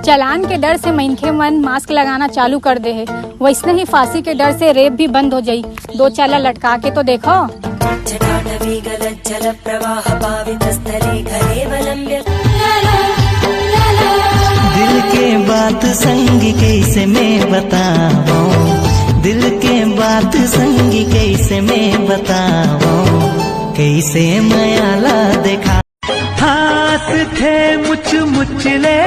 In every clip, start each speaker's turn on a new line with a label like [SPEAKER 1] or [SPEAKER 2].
[SPEAKER 1] चालान के डर से मनखे मन मास्क लगाना चालू कर दे है। वैसने ही फांसी के डर से रेप भी बंद हो जाई। दो चाला लटका के तो देखो।
[SPEAKER 2] दिल के बात संग कैसे मैं बताऊं, दिल के बात संग कैसे मैं बताऊं, कैसे मायाला देखा। हाथ थे मुच मुचले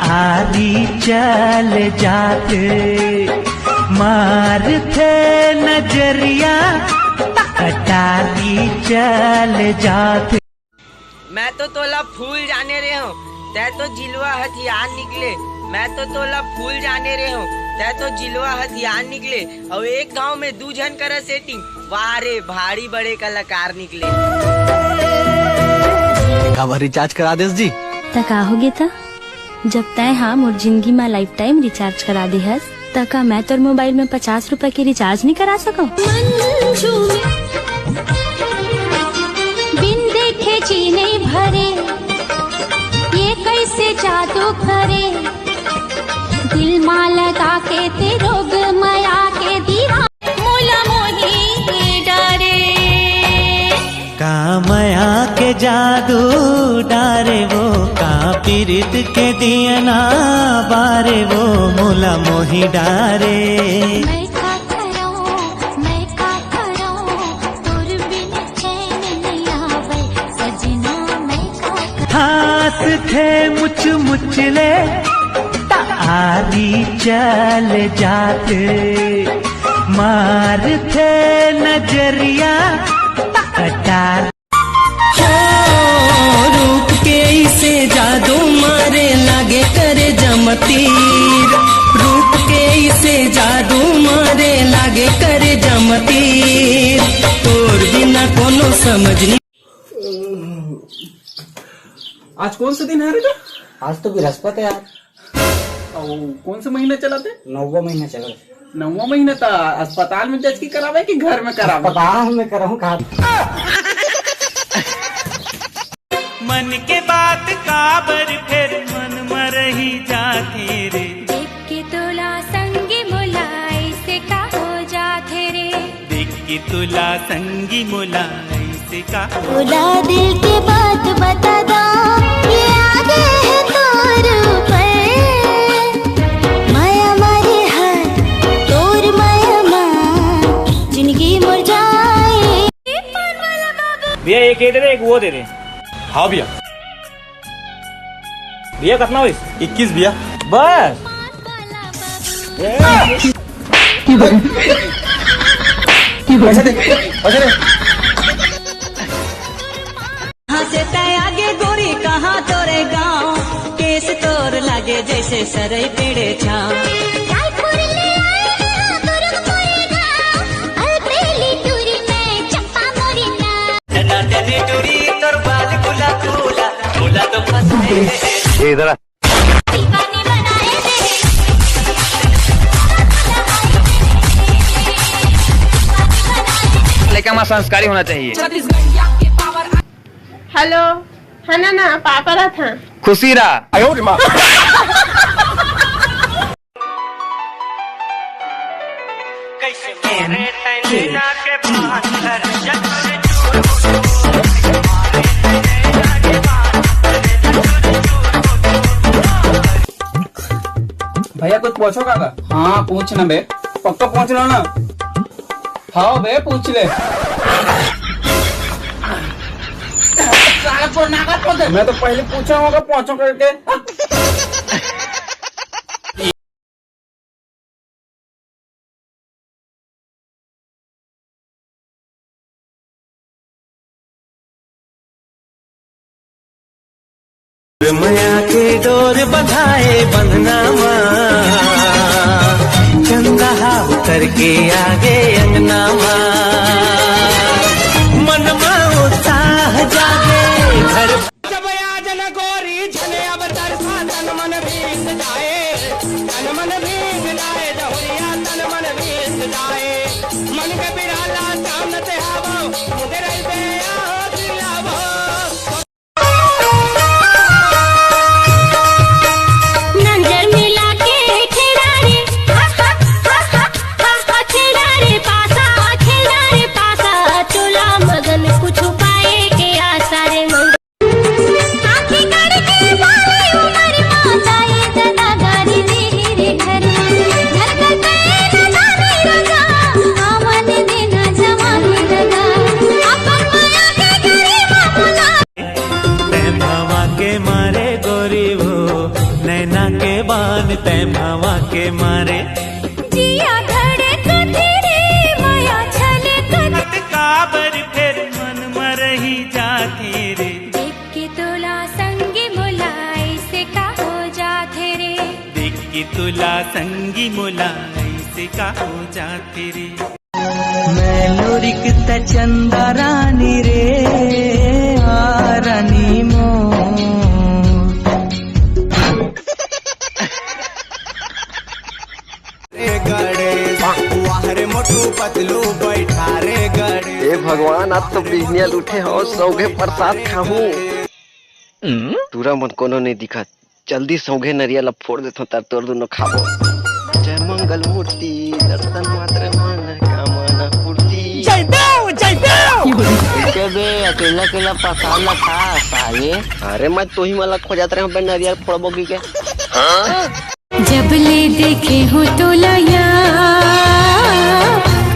[SPEAKER 2] आरी चल जाते, मार थे नजरिया कटारी चल जाते।
[SPEAKER 3] मैं तो तोला फूल जाने रहे हूँ, तै तो जिलवा हथियार निकले। मैं तो तोला फूल जाने रहे हूँ, तै तो जिलवा हथियार निकले। और एक गांव में 2 जन कर सेटिंग, वाह रे भारी बड़े कलाकार निकले।
[SPEAKER 4] अब रिचार्ज करा देस जी
[SPEAKER 5] तका होगे था जब तय हाँ मोर जिंदगी में लाइफ टाइम रिचार्ज करा दे हस तका मैं तोर मोबाइल में 50 रुपए की रिचार्ज नहीं करा सको।
[SPEAKER 6] बिन देखे जी नहीं भरे, ये कैसे जादू करे, दिल मां लगा के ते रोग माया के दीवा मोला मोही डारे।
[SPEAKER 2] का माया के जादू डारे वो, का पीरित के दियना बारे वो, मोला मोही डारे।
[SPEAKER 6] मैं का करूं तोर बिन चैन नहीं आवे सजना। मैं का
[SPEAKER 2] हाथ थे मुच मुचले आरी चल जाते, मार थे नजरिया कटार। रूप के इसे जादू मारे लागे करे जमतीर, रूप के इसे जादू मारे लागे करे जमतीर, तोर बिना कोनो समझ नहीं।
[SPEAKER 7] आज कौन सा दिन है रे?
[SPEAKER 8] आज तो बृहस्पति है यार।
[SPEAKER 7] कौन सा महीना चलाते?
[SPEAKER 8] 9वां महीना चल रहा।
[SPEAKER 7] 9वां महीना था। अस्पताल में जज की करावे कि घर में करावे?
[SPEAKER 8] अस्पताल में कराऊं कहा।
[SPEAKER 2] मन के बात काबर फिर मन मरही जाते रे।
[SPEAKER 6] देख के तोला संगी मुलाई से का हो जाते रे।
[SPEAKER 2] देख के तुला संगी मुलाई से का
[SPEAKER 6] तोला दिल की बात बता दो, ये आगे है तोर ऊपर। माया मारे हाथ तोर माया मां, जिंदगी मुर जाए।
[SPEAKER 9] भैया एक ये दे दे, एक वो दे दे। हाँ भैया। भैया कितना हुई? 21 भैया बस।
[SPEAKER 2] कहाँ से तय आगे गोरी कहाँ तोरे गाँव, केस तोर लागे जैसे सरई पेड़े छाँव।
[SPEAKER 9] इधर लेकिन हमारा संस्कारी होना चाहिए।
[SPEAKER 10] हेलो है ना पापा रहा था
[SPEAKER 9] खुशी रहा।
[SPEAKER 7] भैया कुछ पूछो काका? हाँ पूछ ना बे, पक्का पूछ लो ना। हाँ बे पूछ ले। मैं तो पहले पूछा होगा पूछो करके।
[SPEAKER 2] माया के डोर बधाए बंधना माँ, चंदा उतर के आगे अंगना माँ, मन माँ उत्साह जागे घर।
[SPEAKER 7] जब जन गोरी झने अब तरसा तन मन भीग जाए, तन मन भीग जाए, जहुरिया तन मन भीग जाए। मन के बिराला सामने ते हवा मुझे रही बे आओ दिलावो।
[SPEAKER 2] नैना के बान तैम हवा के मारे
[SPEAKER 6] जिया धड़कते रे माया छलकत
[SPEAKER 2] काबर फिर मन मरही जाती रे
[SPEAKER 6] देख के तोला संगी मुलाई से का हो जाते रे
[SPEAKER 2] देख के तुला संगी मुलाई से का हो जाती रे मैं लोरिक चंदा रानी रे आ रानी मो मोटू पतलू बैठा रे गड़े।
[SPEAKER 4] हे भगवान, आज तो बिजनियल उठे हो, सौगे प्रसाद खाऊं। तूरा मन कोनो नहीं दिखा, जल्दी सौगे नरियल फोड़ देतो तार तोर दोनों खाबो। जय मंगल मूर्ति दर्शन मात्र मन कामना पूर्ति। जय देव के बे अकेला अकेला प्रसाद ला खा साले। अरे मैं तो ही मला खोजत रहे हूं नरियल फोड़बो की के।
[SPEAKER 6] जब ले देखे हो तो लाया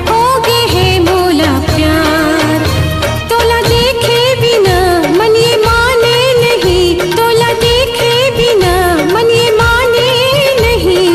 [SPEAKER 6] होगे है मोला प्यार तोला देखे बिना मन ये माने नहीं तोला देखे बिना मन ये माने नहीं।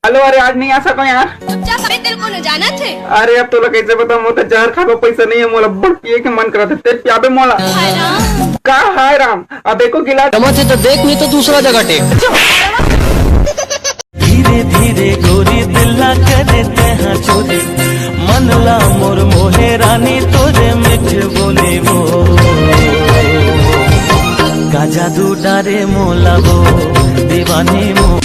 [SPEAKER 7] हेलो, अरे आज नहीं आ सको यार।
[SPEAKER 6] तेरे को न जाना थे।
[SPEAKER 7] अरे अब तो लोग कैसे बताऊं, मोला जहर खाबो पैसा नहीं है, मोला बड़ पिए के मन करत है, तेरे पियाबे मोला। का हाय राम, अब एको गिलास
[SPEAKER 4] है तो देख, नहीं तो दूसरा जगह टेक।
[SPEAKER 2] धीरे धीरे गोरी दिल्ला करे तेहा चोरी मन ला मोर मोहे रानी तोरे मिठ बोले वो का जादू डारे मोला वो दीवानी मो।